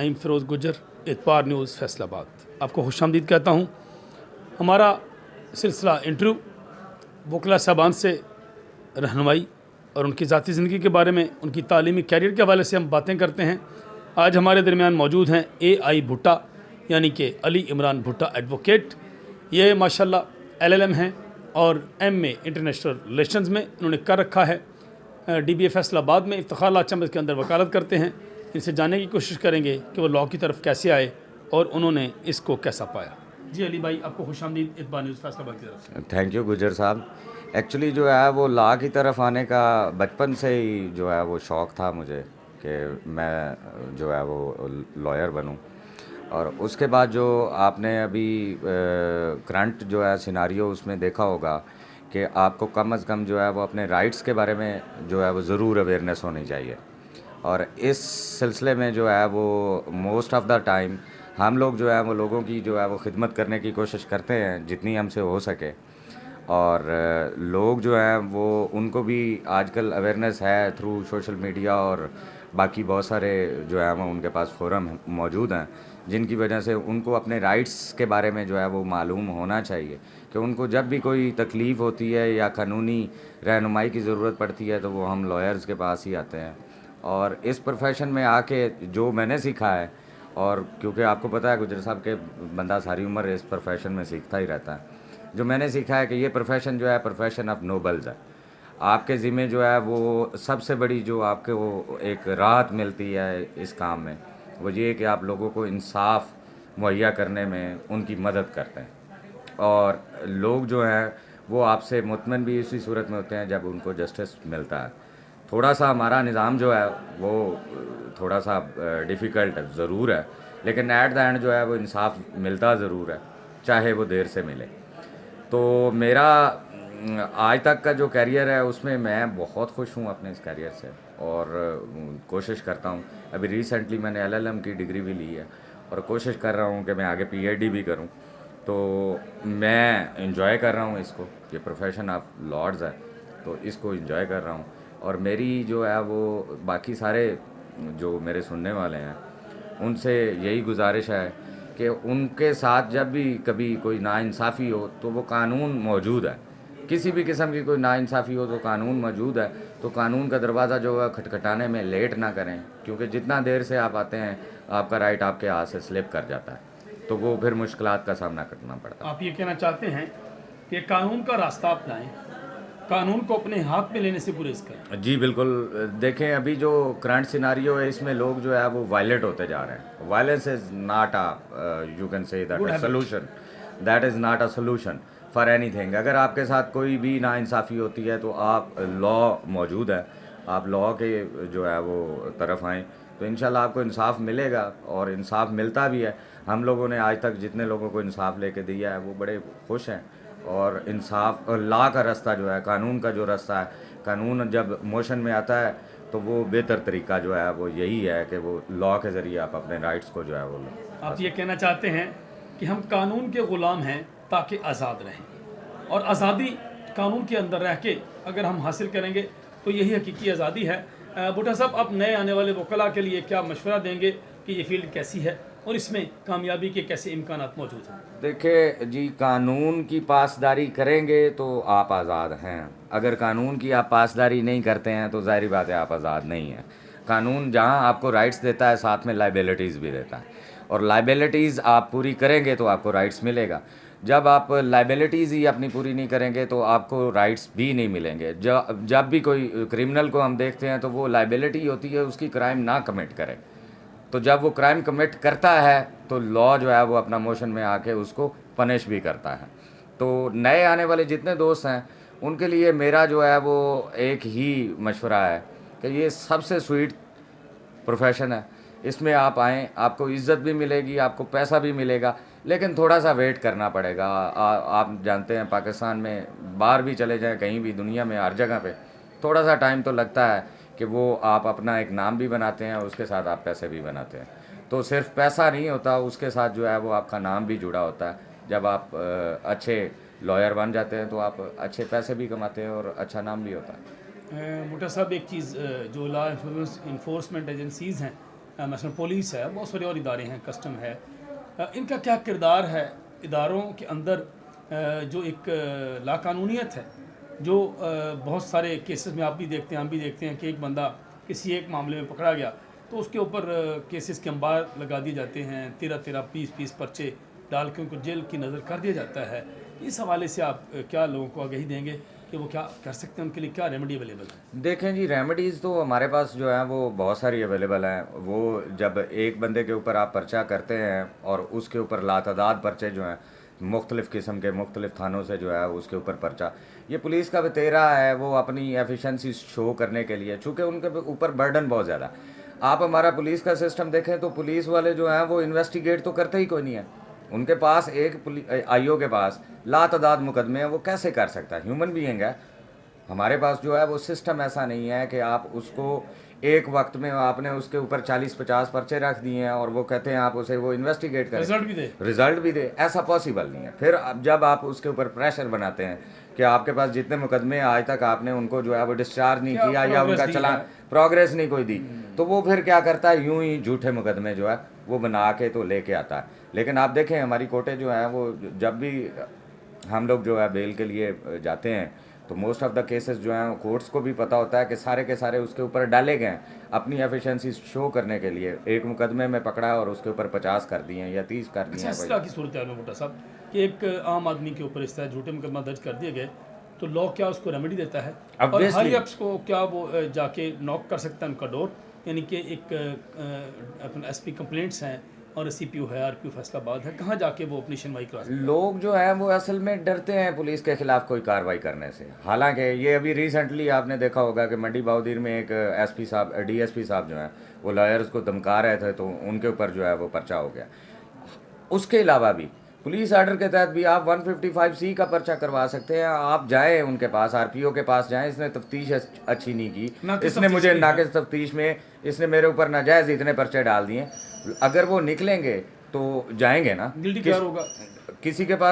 नईम फ़िरोज़ गुजर, इतवार न्यूज़ फैसलाबाद। आपको खुशामदीद कहता हूँ। हमारा सिलसिला इंटरव्यू वकला साहबान से रहनुमाई और उनकी ज़ाती ज़िंदगी के बारे में, उनकी तालीमी कैरियर के हवाले से हम बातें करते हैं। आज हमारे दरमियान मौजूद हैं AI भुट्टा, यानी कि अली इमरान भुट्टा एडवोकेट। ये माशाल्लाह LLM हैं और MA इंटरनेशनल रिलेशंस में इन्होंने कर रखा है। DBA फैसलाबाद में इफ्तिखार लाल चंबल के अंदर वकालत करते हैं। इनसे जानने की कोशिश करेंगे कि वो लॉ की तरफ कैसे आए और उन्होंने इसको कैसा पाया। जी अली भाई, आपको खुशामदीद इतवार न्यूज़ फैसलाबाद की तरफ से। थैंक यू गुजर साहब। एक्चुअली जो है वो लॉ की तरफ आने का बचपन से ही जो है वो शौक़ था मुझे कि मैं जो है वो लॉयर बनूं। और उसके बाद जो आपने अभी करंट जो है सिनारियो उसमें देखा होगा कि आपको कम अज़ कम जो है वो अपने राइट्स के बारे में जो है वो ज़रूर अवेयरनेस होनी चाहिए। और इस सिलसिले में जो है वो मोस्ट ऑफ़ द टाइम हम लोग जो है वो लोगों की जो है वो खिदमत करने की कोशिश करते हैं जितनी हमसे हो सके। और लोग जो हैं वो उनको भी आजकल अवेयरनेस है थ्रू सोशल मीडिया और बाकी बहुत सारे जो है वो उनके पास फोरम मौजूद हैं जिनकी वजह से उनको अपने राइट्स के बारे में जो है वो मालूम होना चाहिए कि उनको जब भी कोई तकलीफ़ होती है या कानूनी रहनुमाई की ज़रूरत पड़ती है तो वो हम लॉयर्स के पास ही आते हैं। और इस प्रोफेशन में आके जो मैंने सीखा है, और क्योंकि आपको पता है गुजर साहब के बंदा सारी उम्र इस प्रोफेशन में सीखता ही रहता है, जो मैंने सीखा है कि ये प्रोफेशन जो है प्रोफेशन ऑफ नोबल्स है। आपके ज़िम्मे जो है वो सबसे बड़ी जो आपके वो एक राहत मिलती है इस काम में, वो ये कि आप लोगों को इंसाफ मुहैया करने में उनकी मदद करते हैं। और लोग जो हैं वो आपसे मुतमईन भी इसी सूरत में होते हैं जब उनको जस्टिस मिलता है। थोड़ा सा हमारा निज़ाम जो है वो थोड़ा सा डिफ़िकल्ट ज़रूर है, लेकिन एट द एंड जो है वो इंसाफ मिलता ज़रूर है, चाहे वो देर से मिले। तो मेरा आज तक का जो कैरियर है उसमें मैं बहुत खुश हूँ अपने इस कैरियर से। और कोशिश करता हूँ, अभी रिसेंटली मैंने LLM की डिग्री भी ली है और कोशिश कर रहा हूँ कि मैं आगे PhD भी करूँ। तो मैं इंजॉय कर रहा हूँ इसको, ये प्रोफेशन ऑफ लॉर्ड्स है तो इसको इंजॉय कर रहा हूँ। और मेरी जो है वो बाकी सारे जो मेरे सुनने वाले हैं उनसे यही गुजारिश है कि उनके साथ जब भी कभी कोई नाइंसाफ़ी हो तो वो कानून मौजूद है। किसी भी किस्म की कोई नाइंसाफ़ी हो तो कानून मौजूद है। तो कानून का दरवाज़ा जो है खटखटाने में लेट ना करें, क्योंकि जितना देर से आप आते हैं आपका राइट आपके हाथ से स्लिप कर जाता है, तो वो फिर मुश्किलात का सामना करना पड़ता है। आप ये कहना चाहते हैं कि कानून का रास्ता अपनाएं, कानून को अपने हाथ में लेने से गुरेज करें। जी बिल्कुल। देखें अभी जो करंट सिनारियो है इसमें लोग जो है वो वायलेंट होते जा रहे हैं। Violence is not you can say that a solution, that is not a solution for anything. अगर आपके साथ कोई भी नाइंसाफ़ी होती है तो आप लॉ मौजूद है, आप लॉ के जो है वो तरफ आएँ तो इंशाल्लाह आपको इंसाफ मिलेगा। और इंसाफ मिलता भी है। हम लोगों ने आज तक जितने लोगों को इंसाफ लेके दिया है वो बड़े खुश हैं। और इंसाफ और लॉ का रास्ता जो है, कानून का जो रास्ता है, कानून जब मोशन में आता है तो वो बेहतर तरीका जो है वो यही है कि वो लॉ के ज़रिए आप अपने राइट्स को जो है वो आप ये कहना चाहते हैं कि हम कानून के ग़ुलाम हैं ताकि आज़ाद रहें, और आज़ादी कानून के अंदर रह के अगर हम हासिल करेंगे तो यही हकीकी आज़ादी है। भुट्टा साहब, आप नए आने वाले वकला के लिए क्या मशवरा देंगे कि ये फील्ड कैसी है और इसमें कामयाबी के कैसे इम्कानात मौजूद हैं? देखिए जी, कानून की पासदारी करेंगे तो आप आज़ाद हैं। अगर कानून की आप पासदारी नहीं करते हैं तो ज़ाहिर बात है आप आज़ाद नहीं हैं। कानून जहां आपको राइट्स देता है साथ में लाइबिलिटीज़ भी देता है, और लाइबिलिटीज़ आप पूरी करेंगे तो आपको राइट्स मिलेगा। जब आप लाइबिलिटीज़ ही अपनी पूरी नहीं करेंगे तो आपको राइट्स भी नहीं मिलेंगे। जब भी कोई क्रिमिनल को हम देखते हैं तो वो लाइबिलिटी होती है उसकी क्राइम ना कमिट करे। तो जब वो क्राइम कमिट करता है तो लॉ जो है वो अपना मोशन में आके उसको पनिश भी करता है। तो नए आने वाले जितने दोस्त हैं उनके लिए मेरा जो है वो एक ही मशवरा है कि ये सबसे स्वीट प्रोफेशन है, इसमें आप आएँ, आपको इज़्ज़त भी मिलेगी, आपको पैसा भी मिलेगा, लेकिन थोड़ा सा वेट करना पड़ेगा। आप जानते हैं पाकिस्तान में बाहर भी चले जाएं, कहीं भी दुनिया में हर जगह पे थोड़ा सा टाइम तो लगता है कि वो आप अपना एक नाम भी बनाते हैं, उसके साथ आप पैसे भी बनाते हैं। तो सिर्फ पैसा नहीं होता, उसके साथ जो है वो आपका नाम भी जुड़ा होता है। जब आप अच्छे लॉयर बन जाते हैं तो आप अच्छे पैसे भी कमाते हैं और अच्छा नाम भी होता है। भुट्टा साहब, एक चीज़ जो लॉ इन्फोर्समेंट एजेंसीज़ हैं मसलन पुलिस है, बहुत सारे और इदारे हैं, कस्टम है, इनका क्या किरदार है इदारों के अंदर? जो एक लाकानूनियत है, जो बहुत सारे केसेस में आप भी देखते हैं, हम भी देखते हैं कि एक बंदा किसी एक मामले में पकड़ा गया तो उसके ऊपर केसेस के अंबार लगा दिए जाते हैं, 13-13, 20-20 पर्चे डाल के उनको जेल की नज़र कर दिया जाता है। इस हवाले से आप क्या लोगों को आगाही देंगे कि वो क्या कर सकते हैं, उनके लिए क्या रेमेडी अवेलेबल है? देखें जी, रेमेडीज़ तो हमारे पास जो है वो बहुत सारी अवेलेबल हैं। वो जब एक बंदे के ऊपर आप पर्चा करते हैं और उसके ऊपर लातादाद पर्चे जो हैं मुख्तलिफ़ किस्म के मुख्तलिफ़ थानों से जो है उसके ऊपर पर्चा, ये पुलिस का बतेरा है, वो अपनी एफिशिएंसी शो करने के लिए, चूँकि उनके ऊपर बर्डन बहुत ज़्यादा। आप हमारा पुलिस का सिस्टम देखें तो पुलिस वाले जो हैं वो इन्वेस्टिगेट तो करते ही कोई नहीं है। उनके पास एक आईओ के पास लातादाद मुकदमे हैं, वो कैसे कर सकता है? ह्यूमन बीइंग है। हमारे पास जो है वो सिस्टम ऐसा नहीं है कि आप उसको एक वक्त में आपने उसके ऊपर 40-50 पर्चे रख दिए हैं और वो कहते हैं आप उसे वो इन्वेस्टिगेट करें, रिजल्ट भी दे। ऐसा पॉसिबल नहीं है। फिर अब जब आप उसके ऊपर प्रेशर बनाते हैं कि आपके पास जितने मुकदमे हैं आज तक आपने उनको जो है वो डिस्चार्ज नहीं किया या उनका चलान प्रोग्रेस नहीं कोई दी, तो वो फिर क्या करता है, यूं ही झूठे मुकदमे जो है वो बना के तो लेके आता है। लेकिन आप देखें हमारी कोर्टें जो हैं वो जब भी हम लोग जो है बेल के लिए जाते हैं तो मोस्ट ऑफ द केसेस जो हैं कोर्ट्स को भी पता होता है कि सारे के सारे उसके ऊपर डाले गए हैं अपनी एफिशिएंसी शो करने के लिए। एक मुकदमे में पकड़ा है और उसके ऊपर 50 कर दिए हैं या 30 कर दिए हैं। इस तरह की सूरत है मोटा साहब कि एक आम आदमी के ऊपर इस तरह झूठे मुकदमा दर्ज कर दिए गए तो लॉ क्या उसको रेमेडी देता है? और हाई अप्स को क्या वो जाके नॉक कर सकता है उनका डोर? यानी कि एक अपना एसपी कंप्लेंट्स हैं और सीपीयू है, आरपीयू फैसलाबाद है, कहाँ जाके वो अपनी सुनवाई करा सकते हैं? लोग जो हैं वो असल में डरते हैं पुलिस के खिलाफ कोई कार्रवाई करने से। हालांकि ये अभी रिसेंटली आपने देखा होगा कि मंडी बहादुर में एक एसपी साहब डीएसपी साहब जो हैं वो लॉयर्स को धमका रहे थे तो उनके ऊपर जो है वो पर्चा हो गया। उसके अलावा भी पुलिस ऑर्डर के तहत भी आप 155C का पर्चा करवा सकते हैं। आप जाएं उनके पास, आरपीओ के पास जाएं, इसने तफ्तीश अच्छी नहीं की, इसने मुझे नाकिस तफ्तीश में इसने मेरे ऊपर नाजायज़ इतने पर्चे डाल दिए। अगर वो निकलेंगे तो जाएंगे ना, गिल्टी क्या होगा? किसी के पास